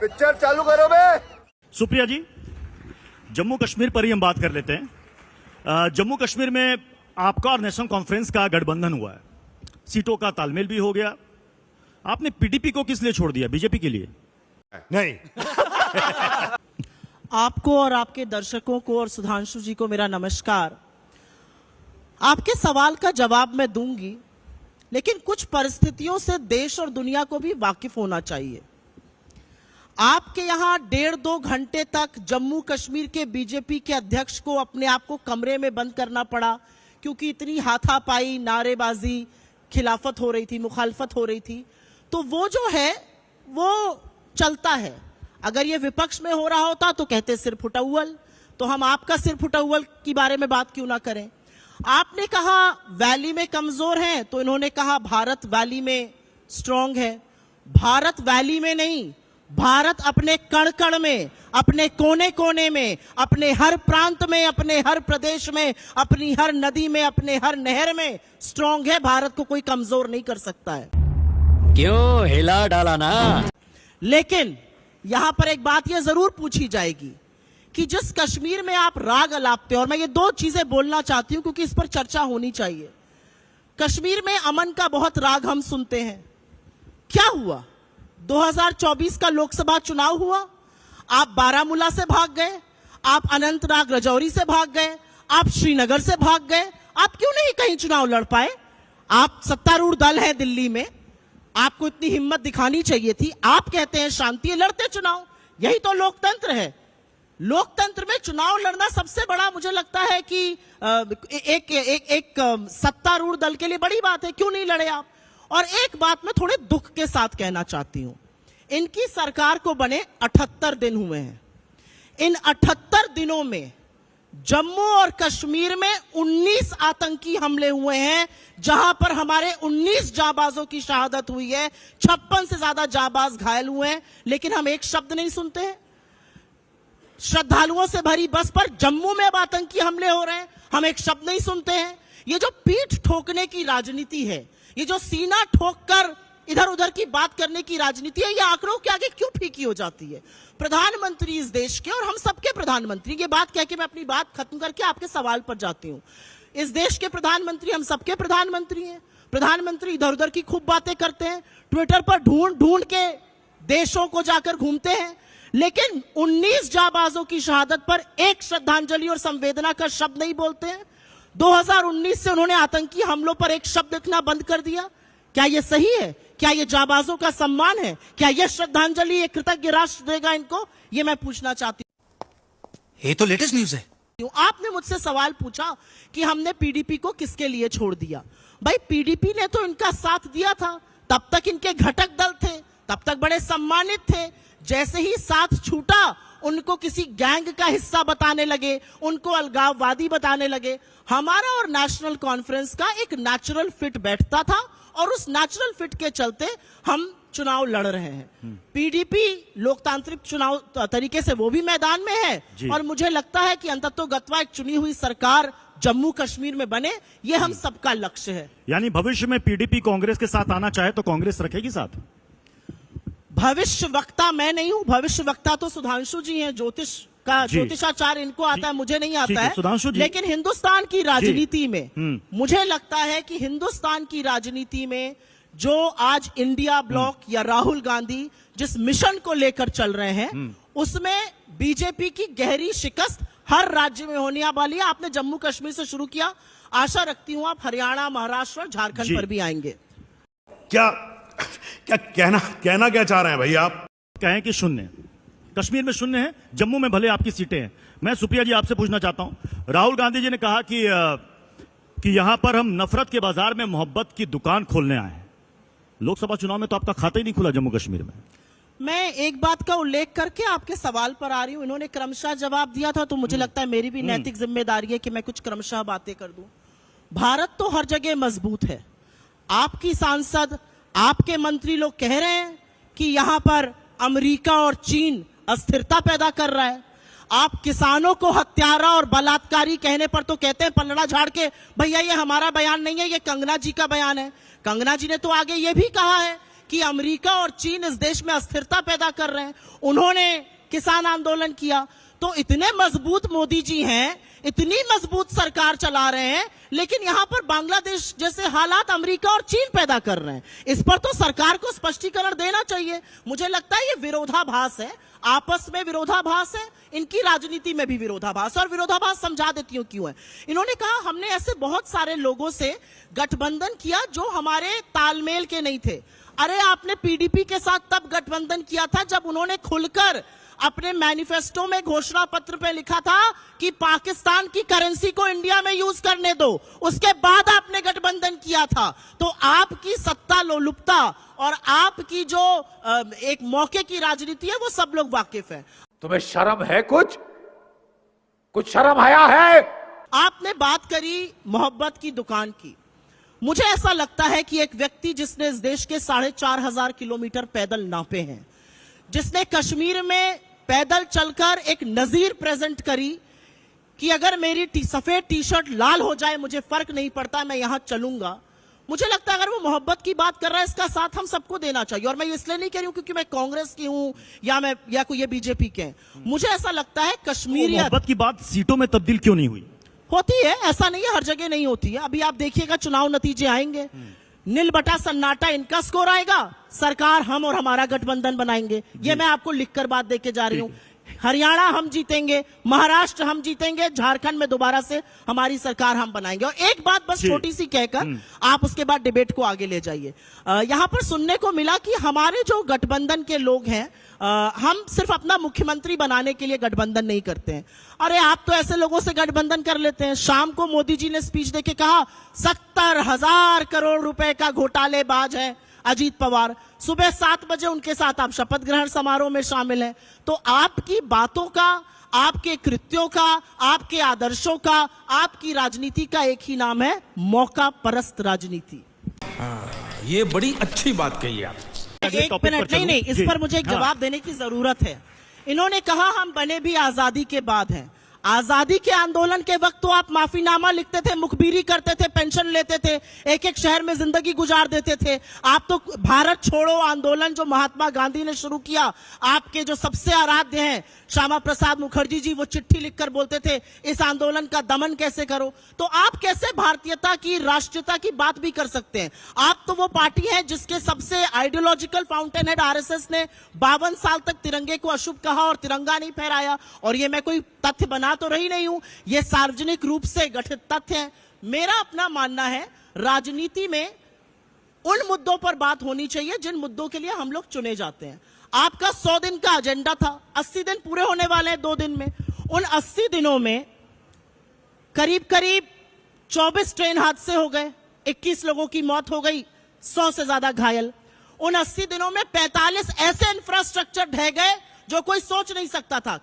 Picture चालू करो बे। सुप्रिया जी, जम्मू कश्मीर पर ही हम बात कर लेते हैं। जम्मू कश्मीर में आपका और नेशनल कॉन्फ्रेंस का गठबंधन हुआ है, सीटों का तालमेल भी हो गया। आपने पीडीपी को किस लिए छोड़ दिया, बीजेपी के लिए? नहीं। आपको और आपके दर्शकों को और सुधांशु जी को मेरा नमस्कार। आपके सवाल का जवाब मैं दूंगी, लेकिन कुछ परिस्थितियों से देश और दुनिया को भी वाकिफ होना चाहिए। आपके यहां 1.5-2 घंटे तक जम्मू कश्मीर के बीजेपी के अध्यक्ष को अपने आप को कमरे में बंद करना पड़ा, क्योंकि इतनी हाथापाई, नारेबाजी, खिलाफत हो रही थी, मुखालफत हो रही थी। तो वो जो है वो चलता है। अगर ये विपक्ष में हो रहा होता तो कहते सिर फुटौल, तो हम आपका सिर फुटौल के बारे में बात क्यों ना करें। आपने कहा वैली में कमजोर हैं, तो इन्होंने कहा भारत वैली में स्ट्रांग है। भारत वैली में नहीं, भारत अपने कण कण में, अपने कोने कोने में, अपने हर प्रांत में, अपने हर प्रदेश में, अपनी हर नदी में, अपने हर नहर में स्ट्रांग है। भारत को कोई कमजोर नहीं कर सकता है। क्यों हिला डाला ना। लेकिन यहां पर एक बात यह जरूर पूछी जाएगी कि जिस कश्मीर में आप राग अलापते, और मैं ये 2 चीजें बोलना चाहती हूं क्योंकि इस पर चर्चा होनी चाहिए। कश्मीर में अमन का बहुत राग हम सुनते हैं। क्या हुआ? 2024 का लोकसभा चुनाव हुआ, आप बारामूला से भाग गए, आप अनंतनाग राजौरी से भाग गए, आप श्रीनगर से भाग गए। आप क्यों नहीं कहीं चुनाव लड़ पाए? आप सत्तारूढ़ दल है दिल्ली में, आपको इतनी हिम्मत दिखानी चाहिए थी। आप कहते हैं शांति है, लड़ते चुनाव। यही तो लोकतंत्र है। लोकतंत्र में चुनाव लड़ना सबसे बड़ा, मुझे लगता है कि एक सत्तारूढ़ दल के लिए बड़ी बात है। क्यों नहीं लड़े आप? और एक बात मैं थोड़े दुख के साथ कहना चाहती हूं, इनकी सरकार को बने 78 दिन हुए हैं। इन 78 दिनों में जम्मू और कश्मीर में 19 आतंकी हमले हुए हैं, जहां पर हमारे 19 जाबाजों की शहादत हुई है, 56 से ज्यादा जाबाज घायल हुए हैं। लेकिन हम एक शब्द नहीं सुनते हैं। श्रद्धालुओं से भरी बस पर जम्मू में अब आतंकी हमले हो रहे हैं, हम एक शब्द नहीं सुनते हैं। ये जो पीठ ठोकने की राजनीति है, ये जो सीना ठोक कर इधर उधर की बात करने की राजनीति है, ये आंकड़ों के आगे क्यों फीकी हो जाती है? प्रधानमंत्री इस देश के, और हम सबके प्रधानमंत्री, ये बात कह के मैं अपनी बात खत्म करके आपके सवाल पर जाती हूं। इस देश के प्रधानमंत्री हम सबके प्रधानमंत्री हैं। प्रधानमंत्री इधर उधर की खूब बातें करते हैं, ट्विटर पर ढूंढ ढूंढ के देशों को जाकर घूमते हैं, लेकिन 19 जाबाजों की शहादत पर एक श्रद्धांजलि और संवेदना का शब्द नहीं बोलते हैं। 2019 से उन्होंने आतंकी हमलों पर एक शब्द लिखना बंद कर दिया। क्या यह सही है? क्या यह जाबाजों का सम्मान है? क्या यह श्रद्धांजलि एक कृतज्ञ राष्ट्र देगा इनको? यह मैं पूछना चाहती हूं। ये तो लेटेस्ट न्यूज है। आपने मुझसे सवाल पूछा कि हमने पीडीपी को किसके लिए छोड़ दिया। भाई, पीडीपी ने तो इनका साथ दिया था, तब तक इनके घटक दल थे, तब तक बड़े सम्मानित थे। जैसे ही साथ छूटा, उनको किसी गैंग का हिस्सा बताने लगे, उनको अलगाववादी बताने लगे। हमारा और नेशनल कॉन्फ्रेंस का एक नेचुरल फिट बैठता था, और उस नेचुरल फिट के चलते हम चुनाव लड़ रहे हैं। पीडीपी लोकतांत्रिक चुनाव तरीके से वो भी मैदान में है, और मुझे लगता है कि अंततोगत्वा एक चुनी हुई सरकार जम्मू कश्मीर में बने, ये हम सबका लक्ष्य है। यानी भविष्य में पीडीपी कांग्रेस के साथ आना चाहे तो कांग्रेस रखेगी साथ? भविष्य वक्ता मैं नहीं हूं, भविष्य वक्ता तो सुधांशु जी हैं। ज्योतिषाचार इनको आता है, मुझे नहीं आता है। लेकिन हिंदुस्तान की राजनीति में मुझे लगता है कि हिंदुस्तान की राजनीति में जो आज इंडिया ब्लॉक या राहुल गांधी जिस मिशन को लेकर चल रहे हैं, उसमें बीजेपी की गहरी शिकस्त हर राज्य में होने वाली है। आपने जम्मू कश्मीर से शुरू किया, आशा रखती हूं आप हरियाणा, महाराष्ट्र और झारखंड पर भी आएंगे। क्या कहना क्या चाह रहे हैं भाई आप? कहें कि शून्य, कश्मीर में शून्य है, जम्मू में भले आपकी सीटें हैं। मैं सुप्रिया जी आपसे पूछना चाहता हूं, राहुल गांधी जी ने कहा कि यहां पर हम नफरत के बाजार में मोहब्बत की दुकान खोलने आए हैं। लोकसभा चुनाव में तो आपका खाता ही नहीं खुला जम्मू कश्मीर में। मैं एक बात का उल्लेख करके आपके सवाल पर आ रही हूं। इन्होंने क्रमशः जवाब दिया था, तो मुझे लगता है मेरी भी नैतिक जिम्मेदारी है कि मैं कुछ क्रमशः बातें कर दूं। भारत तो हर जगह मजबूत है। आपकी सांसद, आपके मंत्री लोग कह रहे हैं कि यहां पर अमेरिका और चीन अस्थिरता पैदा कर रहा है। आप किसानों को हत्यारा और बलात्कारी कहने पर तो कहते हैं पलड़ा झाड़ के, भैया ये हमारा बयान नहीं है, ये कंगना जी का बयान है। कंगना जी ने तो आगे ये भी कहा है कि अमेरिका और चीन इस देश में अस्थिरता पैदा कर रहे हैं। उन्होंने किसान आंदोलन किया। तो इतने मजबूत मोदी जी हैं, इतनी मजबूत सरकार चला रहे हैं, लेकिन यहां पर बांग्लादेश जैसे हालात अमेरिका और चीन पैदा कर रहे हैं। इस पर तो सरकार को स्पष्टीकरण देना चाहिए। मुझे लगता है ये विरोधाभास है, आपस में विरोधाभास है, इनकी राजनीति में भी विरोधाभास है। और विरोधाभास समझा देती हूं क्यों है। इन्होंने कहा हमने ऐसे बहुत सारे लोगों से गठबंधन किया जो हमारे तालमेल के नहीं थे। अरे आपने पीडीपी के साथ तब गठबंधन किया था जब उन्होंने खुलकर अपने मैनिफेस्टो में घोषणा पत्र पे लिखा था कि पाकिस्तान की करेंसी को इंडिया में यूज करने दो। उसके बाद आपने गठबंधन किया था। तो आपकी सत्ता लोलुपता और आपकी जो एक मौके की राजनीति है वो सब लोग वाकिफ है। तुम्हें शर्म है? कुछ शर्म आया है? आपने बात करी मोहब्बत की दुकान की। मुझे ऐसा लगता है कि एक व्यक्ति जिसने इस देश के 4,500 किलोमीटर पैदल नापे हैं, जिसने कश्मीर में पैदल चलकर एक नजीर प्रेजेंट करी कि अगर मेरी सफेद टी शर्ट लाल हो जाए मुझे फर्क नहीं पड़ता, मैं यहां चलूंगा। मुझे लगता है अगर वो मोहब्बत की बात कर रहा है, इसका साथ हम सबको देना चाहिए। और मैं इसलिए नहीं कह रही हूं क्योंकि मैं कांग्रेस की हूं या कोई ये बीजेपी के हैं। मुझे ऐसा लगता है कश्मीरियत मोहब्बत की बात सीटों में तब्दील क्यों नहीं हुई? होती है, ऐसा नहीं है हर जगह नहीं होती है। अभी आप देखिएगा चुनाव नतीजे आएंगे, नील बटा सन्नाटा इनका स्कोर आएगा, सरकार हम और हमारा गठबंधन बनाएंगे। ये मैं आपको लिखकर बात देके जा रही हूं। हरियाणा हम जीतेंगे, महाराष्ट्र हम जीतेंगे, झारखंड में दोबारा से हमारी सरकार हम बनाएंगे। और एक बात बस छोटी सी कहकर आप उसके बाद डिबेट को आगे ले जाइए। यहां पर सुनने को मिला कि हमारे जो गठबंधन के लोग हैं, हम सिर्फ अपना मुख्यमंत्री बनाने के लिए गठबंधन नहीं करते हैं। अरे आप तो ऐसे लोगों से गठबंधन कर लेते हैं। शाम को मोदी जी ने स्पीच देके कहा 70,000 करोड़ रुपए का घोटालेबाज है अजीत पवार। सुबह 7 बजे उनके साथ आप शपथ ग्रहण समारोह में शामिल हैं। तो आपकी बातों का, आपके कृत्यों का, आपके आदर्शों का, आपकी राजनीति का एक ही नाम है मौका परस्त राजनीति। ये बड़ी अच्छी बात कही आप। एक मिनट, नहीं, इस पर मुझे एक जवाब देने की जरूरत है। इन्होंने कहा हम बने भी आजादी के बाद हैं। आजादी के आंदोलन के वक्त तो आप माफीनामा लिखते थे, मुखबिरी करते थे, पेंशन लेते थे, एक एक शहर में जिंदगी गुजार देते थे। आप तो भारत छोड़ो आंदोलन जो महात्मा गांधी ने शुरू किया, आपके जो सबसे आराध्य हैं श्यामा प्रसाद मुखर्जी जी, वो चिट्ठी लिखकर बोलते थे इस आंदोलन का दमन कैसे करो। तो आप कैसे भारतीयता की, राष्ट्रीयता की बात भी कर सकते हैं? आप तो वो पार्टी है जिसके सबसे आइडियोलॉजिकल फाउंटेन हेड आरएसएस ने 52 साल तक तिरंगे को अशुभ कहा और तिरंगा नहीं फहराया। और ये मैं कोई तथ्य बना तो रही नहीं हूं, ये सार्वजनिक रूप से गठित तथ्य है। मेरा अपना मानना है राजनीति में उन मुद्दों पर बात होनी चाहिए जिन मुद्दों के लिए हम लोग चुने जाते हैं। आपका 100 दिन का एजेंडा था, 80 दिन पूरे होने वाले हैं 2 दिन में। उन 80 दिनों में करीब करीब 24 ट्रेन हादसे हो गए, 21 लोगों की मौत हो गई, 100 से ज्यादा घायल। उन 80 दिनों में 45 ऐसे इंफ्रास्ट्रक्चर ढह गए जो कोई सोच नहीं सकता था।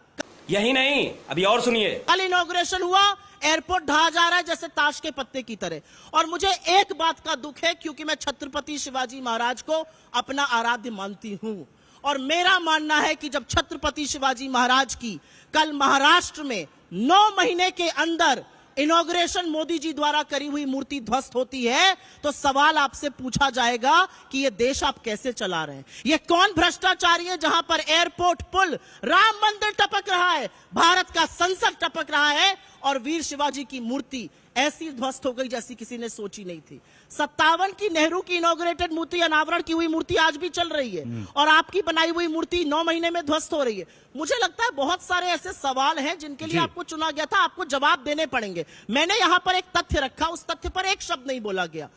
यही नहीं, अभी और सुनिए। कल इनॉग्रेशन हुआ, एयरपोर्ट ढहा जा रहा है जैसे ताश के पत्ते की तरह। और मुझे एक बात का दुख है क्योंकि मैं छत्रपति शिवाजी महाराज को अपना आराध्य मानती हूं। और मेरा मानना है कि जब छत्रपति शिवाजी महाराज की कल महाराष्ट्र में 9 महीने के अंदर इनॉग्रेशन मोदी जी द्वारा करी हुई मूर्ति ध्वस्त होती है, तो सवाल आपसे पूछा जाएगा कि ये देश आप कैसे चला रहे हैं। ये कौन भ्रष्टाचारी है जहां पर एयरपोर्ट, पुल, राम मंदिर टपक रहा है, भारत का संसद टपक रहा है और वीर शिवाजी की मूर्ति ऐसी ध्वस्त हो गई जैसी किसी ने सोची नहीं थी। 57 की नेहरू की इनॉग्रेटेड मूर्ति, अनावरण की हुई मूर्ति आज भी चल रही है और आपकी बनाई हुई मूर्ति 9 महीने में ध्वस्त हो रही है। मुझे लगता है बहुत सारे ऐसे सवाल हैं जिनके लिए आपको चुना गया था, आपको जवाब देने पड़ेंगे। मैंने यहां पर एक तथ्य रखा, उस तथ्य पर एक शब्द नहीं बोला गया।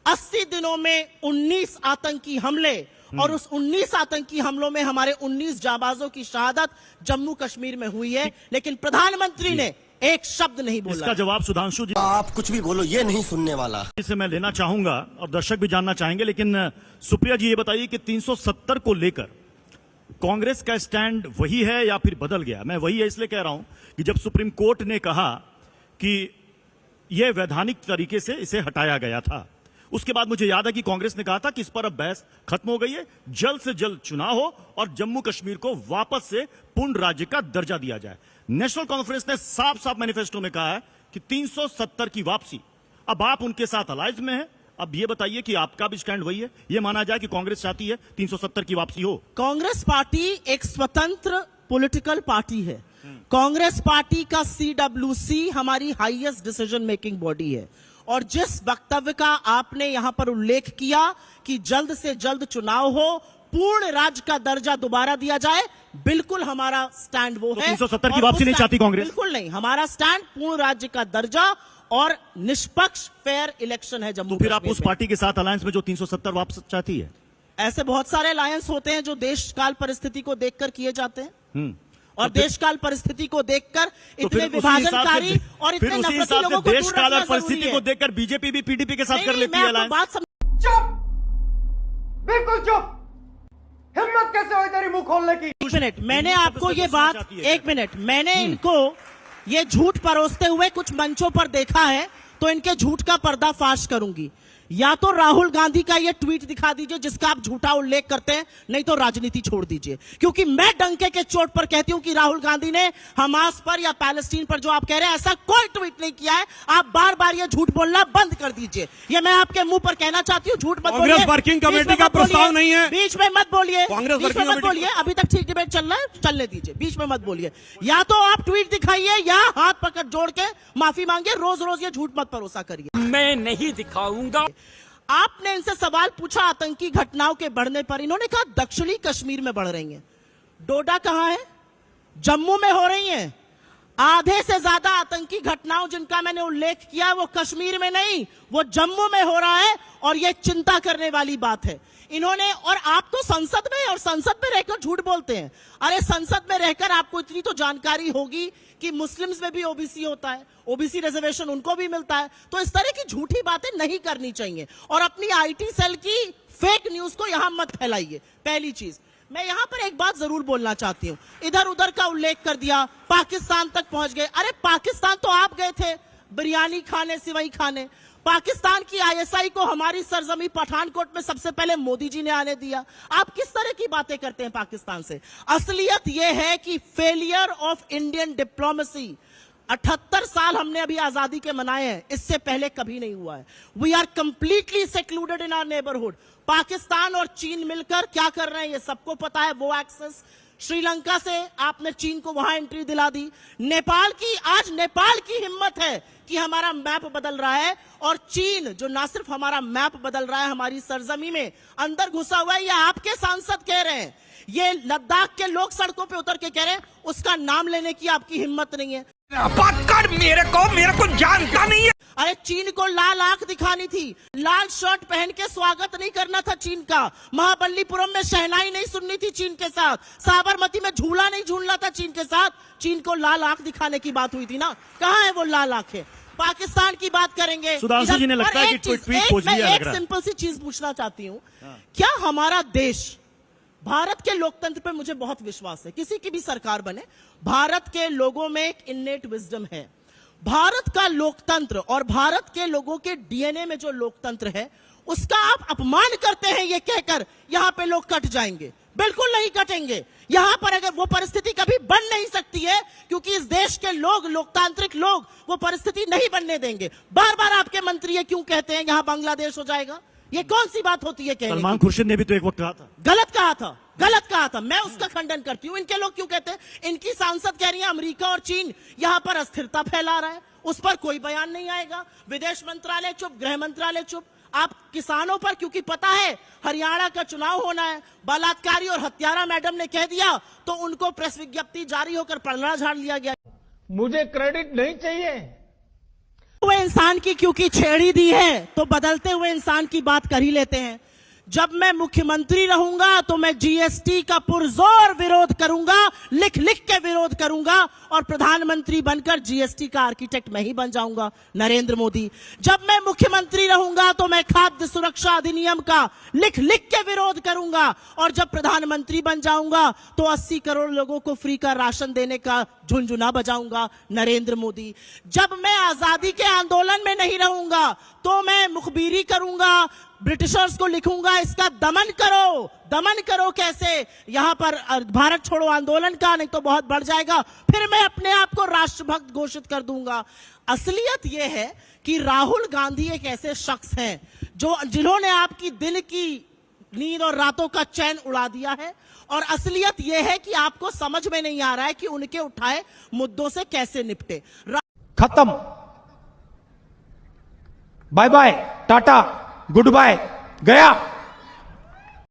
80 दिनों में 19 आतंकी हमले और उस 19 आतंकी हमलों में हमारे 19 जाबाजों की शहादत जम्मू कश्मीर में हुई है, लेकिन प्रधानमंत्री ने एक शब्द नहीं बोला। इसका जवाब सुधांशु जी आप कुछ भी बोलो, ये नहीं सुनने वाला। से मैं लेना चाहूंगा और दर्शक भी जानना चाहेंगे। लेकिन सुप्रिया जी ये बताइए कि 370 को लेकर कांग्रेस का स्टैंड वही है या फिर बदल गया? मैं वही है इसलिए कह रहा हूं कि जब सुप्रीम कोर्ट ने कहा कि यह वैधानिक तरीके से इसे हटाया गया था, उसके बाद मुझे याद है कि कांग्रेस ने कहा था कि इस पर अब बहस खत्म हो गई है, जल्द से जल्द चुनाव हो और जम्मू कश्मीर को वापस से पूर्ण राज्य का दर्जा दिया जाए। नेशनल कॉन्फ्रेंस ने साफ साफ मैनिफेस्टो में कहा है कि 370 की वापसी। अब आप उनके साथ अलायंस में हैं अब ये बताइए कि आपका भी स्टैंड वही है, ये माना जाए कि कांग्रेस चाहती है 370 की वापसी हो? कांग्रेस पार्टी एक स्वतंत्र पॉलिटिकल पार्टी है। कांग्रेस पार्टी का CWC हमारी हाईएस्ट डिसीजन मेकिंग बॉडी है, और जिस वक्तव्य का आपने यहां पर उल्लेख किया कि जल्द से जल्द चुनाव हो, पूर्ण राज्य का दर्जा दोबारा दिया जाए, बिल्कुल हमारा स्टैंड वो तो है। 370 की और वापसी उस नहीं चाहती कांग्रेस? बिल्कुल नहीं, हमारा स्टैंड पूर्ण राज्य का दर्जा और निष्पक्ष फेयर इलेक्शन है जम्मू तो फिर आप कश्मीर उस में। पार्टी के साथ अलायंस में जो 370 वापस चाहती है? ऐसे बहुत सारे अलायंस होते हैं जो देश काल परिस्थिति को देखकर किए जाते हैं, और तो फिर- देश काल परिस्थिति को देखकर तो इतने फिर उसी हिसाब विभाजनकारी से- और फिर इतने उसी नफरती हिसाब लोगों से को देश दूर काल रखना और परिस्थिति जरूरी को है। देखकर बीजेपी भी पीडीपी के साथ कर नहीं, लेती मैं है आपको अलायंस। बात समझ चुप, बिल्कुल चुप। हिम्मत कैसे हुई तेरी मुंह खोलने की? एक मिनट, मैंने सबसे आपको ये पूछना बात, चाहती है एक मिनट, मैंने इनको ये झूठ परोसते हुए कुछ मंचों पर देखा है, तो इनके झूठ का पर्दाफाश करूंगी। या तो राहुल गांधी का ये ट्वीट दिखा दीजिए जिसका आप झूठा उल्लेख करते हैं, नहीं तो राजनीति छोड़ दीजिए, क्योंकि मैं डंके के चोट पर कहती हूं कि राहुल गांधी ने हमास पर या पैलेस्टीन पर जो आप कह रहे हैं ऐसा कोई ट्वीट नहीं किया है। आप बार बार ये झूठ बोलना बंद कर दीजिए, ये मैं आपके मुंह पर कहना चाहती हूँ। झूठ मत बोलिए, कांग्रेस वर्किंग बीच में कमेटी का मत बोलिए, प्रस्ताव नहीं है। बीच में मत बोलिए, कांग्रेस बीच में वर्किंग मत कमेटी- बोलिए, अभी तक ठीक डिबेट चल रहा है, चलने दीजिए, बीच में मत बोलिए। या तो आप ट्वीट दिखाइए या हाथ पकड़ जोड़ के माफी मांगिए, रोज रोज ये झूठ मत भरोसा करिए। मैं नहीं दिखाऊंगा। आपने इनसे सवाल पूछा आतंकी घटनाओं के बढ़ने पर, इन्होंने कहा दक्षिणी कश्मीर में बढ़ रही हैं। डोडा कहां है? जम्मू में हो रही हैं। आधे से ज्यादा आतंकी घटनाओं जिनका मैंने उल्लेख किया वो कश्मीर में नहीं, वो जम्मू में हो रहा है, और ये चिंता करने वाली बात है। इन्होंने, और आप तो संसद में और संसद में रहकर झूठ बोलते हैं। अरे संसद में रहकर आपको इतनी तो जानकारी होगी कि मुस्लिम्स में भी ओबीसी होता है, ओबीसी रिजर्वेशन उनको भी मिलता है। तो इस तरह की झूठी बातें नहीं करनी चाहिए, और अपनी आईटी सेल की फेक न्यूज को यहां मत फैलाइए। पहली चीज, मैं यहां पर एक बात जरूर बोलना चाहती हूं। इधर उधर का उल्लेख कर दिया, पाकिस्तान तक पहुंच गए। अरे पाकिस्तान तो आप गए थे बिरयानी खाने, सिवई खाने। पाकिस्तान की आईएसआई को हमारी सरजमी पठानकोट में सबसे पहले मोदी जी ने आने दिया। आप किस तरह की बातें करते हैं पाकिस्तान से? असलियत यह है कि फेलियर ऑफ इंडियन डिप्लोमेसी, 78 साल हमने अभी आजादी के मनाए हैं, इससे पहले कभी नहीं हुआ है। We are completely secluded in our neighbourhood. Pakistan और चीन मिलकर क्या कर रहे हैं ये सबको पता है। वो एक्सेस श्रीलंका से आपने चीन को वहां एंट्री दिला दी। नेपाल की, आज नेपाल की हिम्मत है कि हमारा मैप बदल रहा है, और चीन जो ना सिर्फ हमारा मैप बदल रहा है, हमारी सरजमी में अंदर घुसा हुआ है। ये आपके सांसद कह रहे हैं, ये लद्दाख के लोग सड़कों पे उतर के कह रहे हैं, उसका नाम लेने की आपकी हिम्मत नहीं है। पकड़ मेरे को जानता नहीं है। अरे चीन को लाल आंख दिखानी थी, लाल शर्ट पहन के स्वागत नहीं करना था चीन का। महाबलीपुरम में शहनाई नहीं सुननी थी चीन के साथ, साबरमती में झूला नहीं झूलना था चीन के साथ। चीन को लाल आंख दिखाने की बात हुई थी ना, कहां है वो लाल आंखें? पाकिस्तान की बात करेंगे। सुधांशु जी ने लगता है कि कोई ट्वीट खोज लिया लग एक रहा है। सिंपल सी चीज पूछना चाहती हूं, क्या हमारा देश, भारत के लोकतंत्र पे मुझे बहुत विश्वास है, किसी की भी सरकार बने, भारत के लोगों में एक इन्नेट विजडम है। भारत का लोकतंत्र और भारत के लोगों के डीएनए में जो लोकतंत्र है, उसका आप अपमान करते हैं ये कहकर यहां पे लोग कट जाएंगे। बिल्कुल नहीं कटेंगे। यहां पर अगर वो परिस्थिति कभी बन नहीं सकती है, क्योंकि इस देश के लोग, लोकतांत्रिक लोग, वो परिस्थिति नहीं बनने देंगे। बार बार आपके मंत्री ये क्यों कहते हैं यहां बांग्लादेश हो जाएगा? ये कौन सी बात होती है कहने सलमान की? खुर्शीद ने भी तो एक वक्त कहा था। गलत कहा था, गलत कहा था, मैं उसका खंडन करती हूं। इनके लोग क्यों कहते हैं? इनकी सांसद कह रही है अमेरिका और चीन यहां पर अस्थिरता फैला रहा है, उस पर कोई बयान नहीं आएगा। विदेश मंत्रालय चुप, गृह मंत्रालय चुप। आप किसानों पर, क्योंकि पता है हरियाणा का चुनाव होना है, बलात्कारी और हत्यारा मैडम ने कह दिया तो उनको प्रेस विज्ञप्ति जारी होकर पलड़ा झाड़ लिया गया। मुझे क्रेडिट नहीं चाहिए। हुए इंसान की क्योंकि छेड़ी दी है तो बदलते हुए इंसान की बात कर ही लेते हैं। जब मैं मुख्यमंत्री रहूंगा तो मैं जीएसटी का पुरजोर विरोध करूंगा, लिख लिख के विरोध करूंगा, और प्रधानमंत्री बनकर जीएसटी का आर्किटेक्ट मैं ही बन जाऊंगा, नरेंद्र मोदी। जब मैं मुख्यमंत्री रहूंगा तो मैं खाद्य सुरक्षा अधिनियम का लिख लिख के विरोध करूंगा, और जब प्रधानमंत्री बन जाऊंगा तो 80 करोड़ लोगों को फ्री का राशन देने का झुनझुना बजाऊंगा, नरेंद्र मोदी। जब मैं आजादी के आंदोलन में नहीं रहूंगा तो मैं मुखबिरी करूंगा, ब्रिटिशर्स को लिखूंगा इसका दमन करो। दमन करो कैसे? यहां पर भारत छोड़ो आंदोलन का, नहीं तो बहुत बढ़ जाएगा, फिर मैं अपने आप को राष्ट्रभक्त घोषित कर दूंगा। असलियत यह है कि राहुल गांधी एक ऐसे शख्स हैं जिन्होंने आपकी दिन की नींद और रातों का चैन उड़ा दिया है। और असलियत यह है कि आपको समझ में नहीं आ रहा है कि उनके उठाए मुद्दों से कैसे निपटे। खत्म, bye bye, tata, good bye, गया।